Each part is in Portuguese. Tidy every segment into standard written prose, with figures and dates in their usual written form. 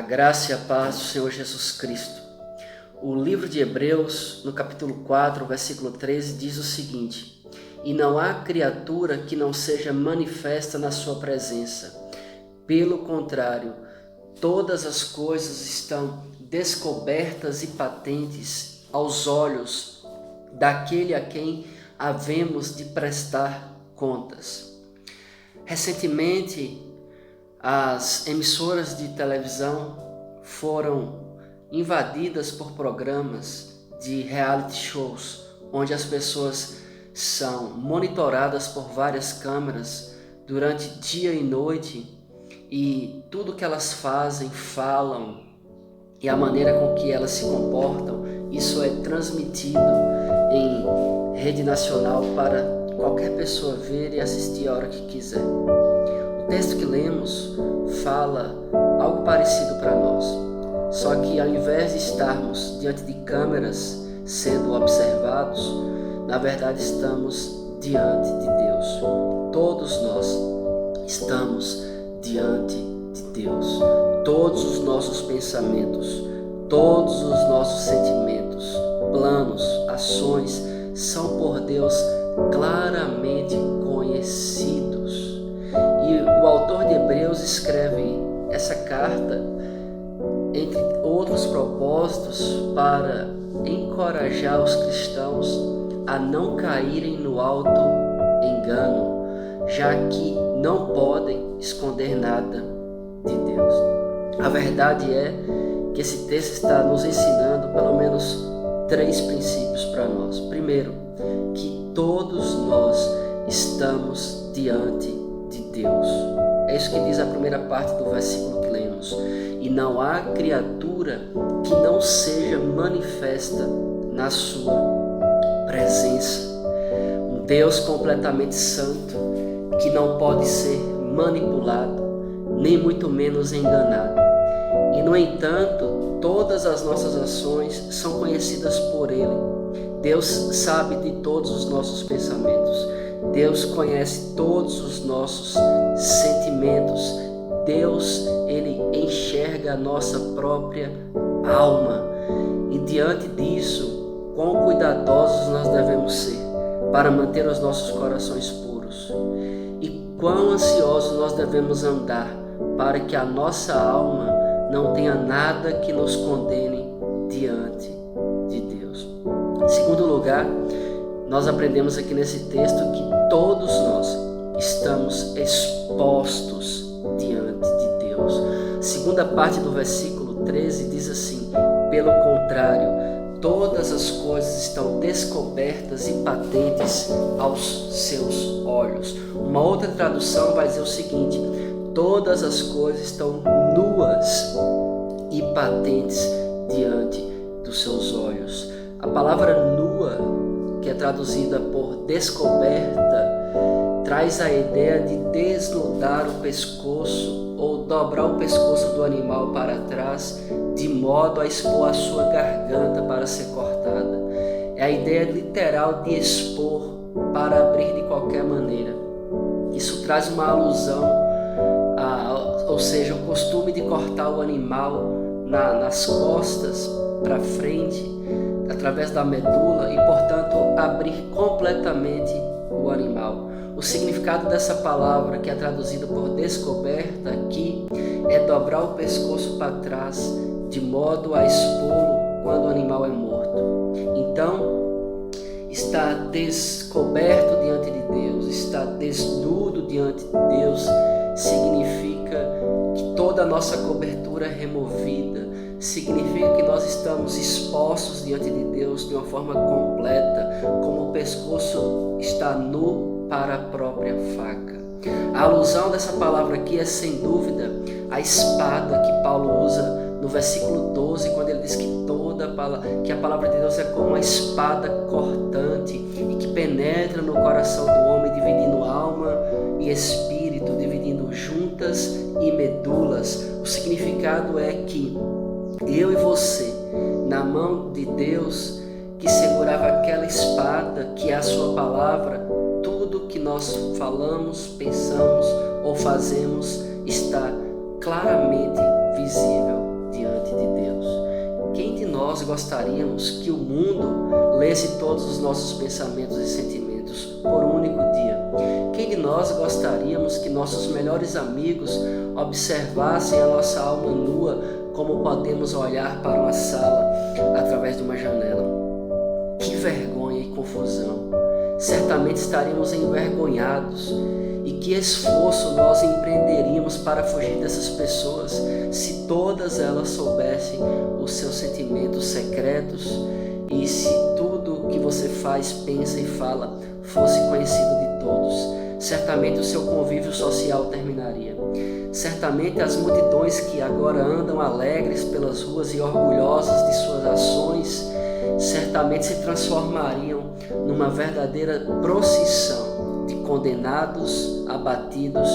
graça e a paz do Senhor Jesus Cristo. O livro de Hebreus, no capítulo 4, versículo 13, diz o seguinte: E não há criatura que não seja manifesta na sua presença. Pelo contrário, todas as coisas estão descobertas e patentes aos olhos daquele a quem havemos de prestar contas. Recentemente, as emissoras de televisão foram invadidas por programas de reality shows, onde as pessoas são monitoradas por várias câmeras durante dia e noite, e tudo que elas fazem, falam e a maneira com que elas se comportam, isso é transmitido em rede nacional para qualquer pessoa ver e assistir a hora que quiser. O texto que lemos fala algo parecido para nós, só que ao invés de estarmos diante de câmeras sendo observados, na verdade estamos diante de Deus. Todos nós estamos diante de Deus. Todos os nossos pensamentos, todos os nossos sentimentos, planos, ações são por Deus claramente conhecidos. E o autor de Hebreus escreve essa carta, entre outros propósitos, para encorajar os cristãos a não caírem no auto-engano, já que não podem esconder nada de Deus. A verdade é que esse texto está nos ensinando pelo menos 3 princípios para nós. Primeiro, que todos nós estamos diante de Deus. É isso que diz a primeira parte do versículo que lemos. E não há criatura que não seja manifesta na sua presença. Um Deus completamente santo, que não pode ser manipulado, nem muito menos enganado. E no entanto, todas as nossas ações são conhecidas por Ele. Deus sabe de todos os nossos pensamentos. Deus conhece todos os nossos sentimentos. Deus, Ele enxerga a nossa própria alma. E diante disso, quão cuidadosos nós devemos ser para manter os nossos corações puros. E quão ansiosos nós devemos andar para que a nossa alma não tenha nada que nos condene diante de Deus. Em segundo lugar, nós aprendemos aqui nesse texto que todos nós estamos expostos diante de Deus. A segunda parte do versículo 13 diz assim: pelo contrário, todas as coisas estão descobertas e patentes aos seus olhos. Uma outra tradução vai dizer o seguinte: todas as coisas estão nuas e patentes diante dos seus olhos. A palavra nua, que é traduzida por descoberta, traz a ideia de desnudar o pescoço ou dobrar o pescoço do animal para trás, de modo a expor a sua garganta para ser cortada. É a ideia literal de expor para abrir de qualquer maneira. Isso traz uma alusão, ou seja, o costume de cortar o animal nas costas para frente, através da medula, e portanto abrir completamente o animal. O significado dessa palavra, que é traduzida por descoberta aqui, é dobrar o pescoço para trás, de modo a expô-lo quando o animal é morto. Então, está descoberto diante de Deus, está desnudo diante de Deus, significa que toda a nossa cobertura é removida, significa que nós estamos expostos diante de Deus de uma forma completa, como o pescoço está nu para a própria faca. A alusão dessa palavra aqui é, sem dúvida, a espada que Paulo usa no versículo 12, quando ele diz que a palavra de Deus é como uma espada cortante e que penetra no coração do homem, dividindo alma e espírito, dividindo juntas e medulas. O significado é que eu e você, na mão de Deus, que segurava aquela espada, que é a sua palavra, tudo que nós falamos, pensamos ou fazemos está claramente visível nós gostaríamos que o mundo lesse todos os nossos pensamentos e sentimentos por um único dia? Quem de nós gostaríamos que nossos melhores amigos observassem a nossa alma nua, como podemos olhar para uma sala através de uma janela? Que vergonha e confusão! Certamente estaríamos envergonhados. E que esforço nós empreenderíamos para fugir dessas pessoas se todas elas soubessem os seus sentimentos secretos e se tudo que você faz, pensa e fala fosse conhecido de todos? Certamente o seu convívio social terminaria. Certamente as multidões que agora andam alegres pelas ruas e orgulhosas de suas ações, certamente se transformariam numa verdadeira procissão de condenados, abatidos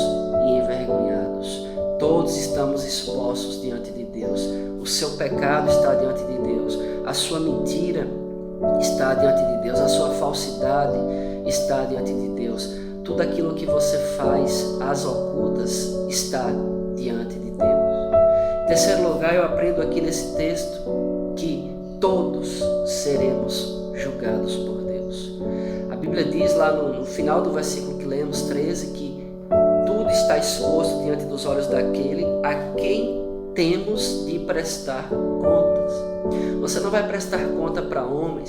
e envergonhados. Todos estamos expostos diante de Deus. O seu pecado está diante de Deus. A sua mentira está diante de Deus. A sua falsidade está diante de Deus. Tudo aquilo que você faz às ocultas está diante de Deus. Em terceiro lugar, eu aprendo aqui nesse texto que todos seremos julgados por Deus. A Bíblia diz lá no final do versículo que lemos, 13, que tudo está exposto diante dos olhos daquele a quem temos de prestar contas. Você não vai prestar conta para homens,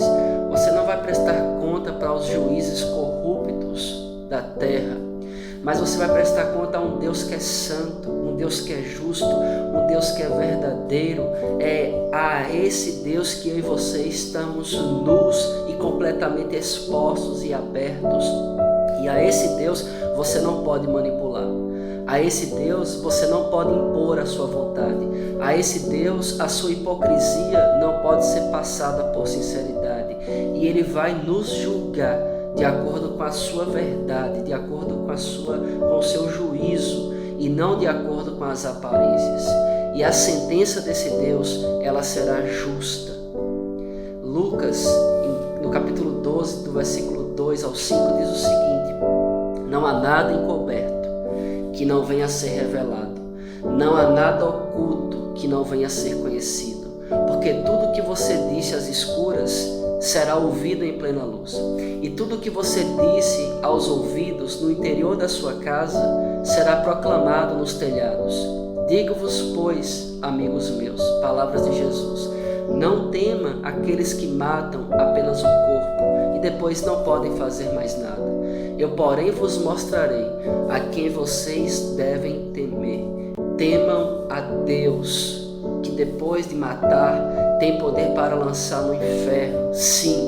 você não vai prestar conta para os juízes corruptos da terra, mas você vai prestar conta a um Deus que é santo, um Deus que é justo, um Deus que é verdadeiro. É a esse Deus que eu e você estamos nus e completamente expostos e abertos. E a esse Deus você não pode manipular. A esse Deus você não pode impor a sua vontade. A esse Deus a sua hipocrisia não pode ser passada por sinceridade. E Ele vai nos julgar de acordo com a sua verdade, de acordo com o seu juízo e não de acordo com as aparências. E a sentença desse Deus, ela será justa. Lucas, no capítulo 12, do versículo 2 ao 5, diz o seguinte: não há nada encoberto que não venha a ser revelado, não há nada oculto que não venha a ser conhecido, porque tudo que você disse às escuras será ouvido em plena luz, e tudo que você disse aos ouvidos no interior da sua casa será proclamado nos telhados. Digo-vos, pois, amigos meus, palavras de Jesus, não tema aqueles que matam apenas o corpo e depois não podem fazer mais nada. Eu, porém, vos mostrarei a quem vocês devem temer. Temam a Deus, que depois de matar tem poder para lançar no inferno. Sim,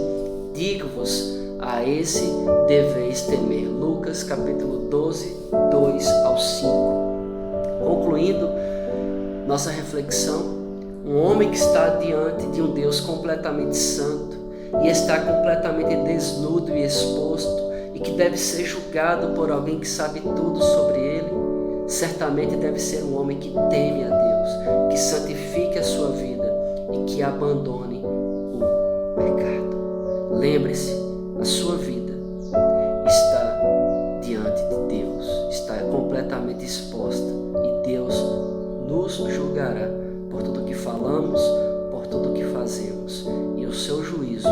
digo-vos, a esse deveis temer. Lucas capítulo 12, 2 ao 5. Concluindo nossa reflexão, um homem que está diante de um Deus completamente santo e está completamente desnudo e exposto e que deve ser julgado por alguém que sabe tudo sobre ele, certamente deve ser um homem que teme a Deus, que santifique a sua vida e que abandone o pecado. Lembre-se, a sua vida está diante de Deus, está completamente exposta e Deus nos julgará por tudo que falamos, por tudo que fazemos. E o seu juízo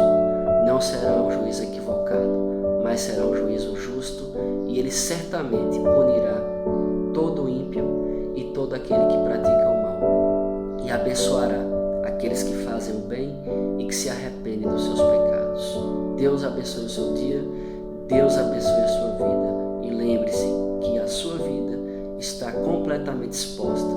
não será um juízo equivocado, mas será um juízo justo, e Ele certamente punirá todo ímpio e todo aquele que pratica o mal, e abençoará aqueles que fazem o bem e que se arrependem dos seus pecados. Deus abençoe o seu dia, Deus abençoe a sua vida, e lembre-se que a sua vida está completamente exposta